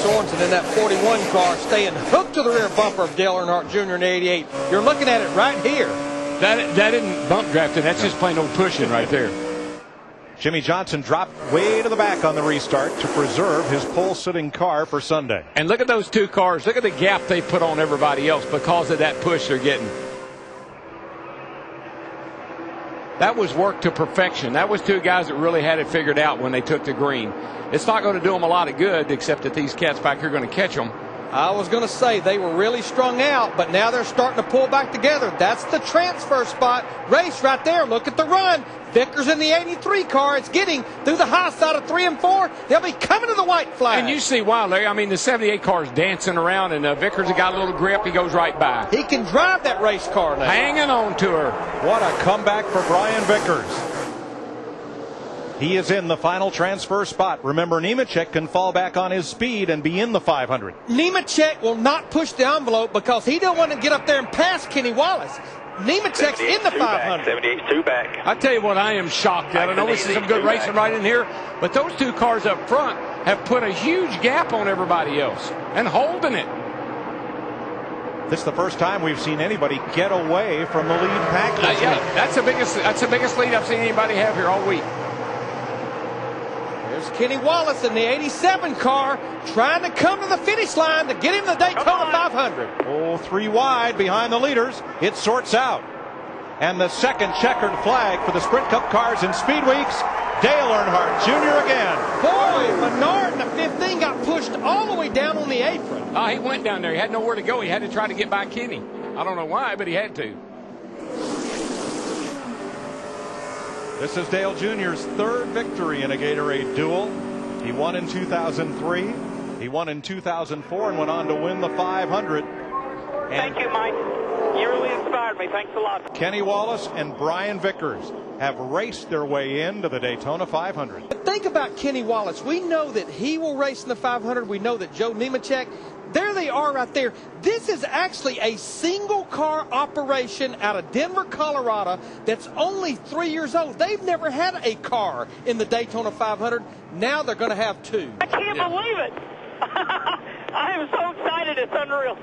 Sorensen in that 41 car, staying hooked to the rear bumper of Dale Earnhardt Jr. in the 88. You're looking at it right here. That isn't bump drafting. That's just plain old pushing right there. Jimmy Johnson dropped way to the back on the restart to preserve his pole-sitting car for Sunday. And look at those two cars. Look at the gap they put on everybody else because of that push they're getting. That was work to perfection. That was two guys that really had it figured out when they took the green. It's not going to do them a lot of good, except that these cats back here are going to catch them. I was going to say they were really strung out, but now they're starting to pull back together. That's the transfer spot race right there. Look at the run. Vickers in the 83 car. It's getting through the high side of 3 and 4. They'll be coming to the white flag. And you see why, Larry. I mean, the 78 car is dancing around, and Vickers has got a little grip. He goes right by. He can drive that race car now. Hanging on to her. What a comeback for Brian Vickers. He is in the final transfer spot. Remember, Nemechek can fall back on his speed and be in the 500. Nemechek will not push the envelope because he don't want to get up there and pass Kenny Wallace. Nemechek's in the 500. 78's two back. I tell you what, I am shocked at. I know this is some good racing right in here, but those two cars up front have put a huge gap on everybody else and holding it. This is the first time we've seen anybody get away from the lead pack. Yeah, that's the biggest lead I've seen anybody have here all week. There's Kenny Wallace in the 87 car trying to come to the finish line to get him the Daytona 500. Oh, 3 wide behind the leaders. It sorts out. And the second checkered flag for the Sprint Cup cars in Speed Weeks. Dale Earnhardt Jr. again. Boy, Menard in the 15 got pushed all the way down on the apron. He went down there. He had nowhere to go. He had to try to get by Kenny. I don't know why, but he had to. This is Dale Jr.'s third victory in a Gatorade Duel. He won in 2003. He won in 2004 and went on to win the 500. Thank you, Mike. You really inspired me. Thanks a lot. Kenny Wallace and Brian Vickers have raced their way into the Daytona 500. But think about Kenny Wallace. We know that he will race in the 500. We know that Joe Nemechek, there they are right there. This is actually a single car operation out of Denver, Colorado that's only 3 years old. They've never had a car in the Daytona 500. Now they're going to have two. I can't believe it. I am so excited. It's unreal.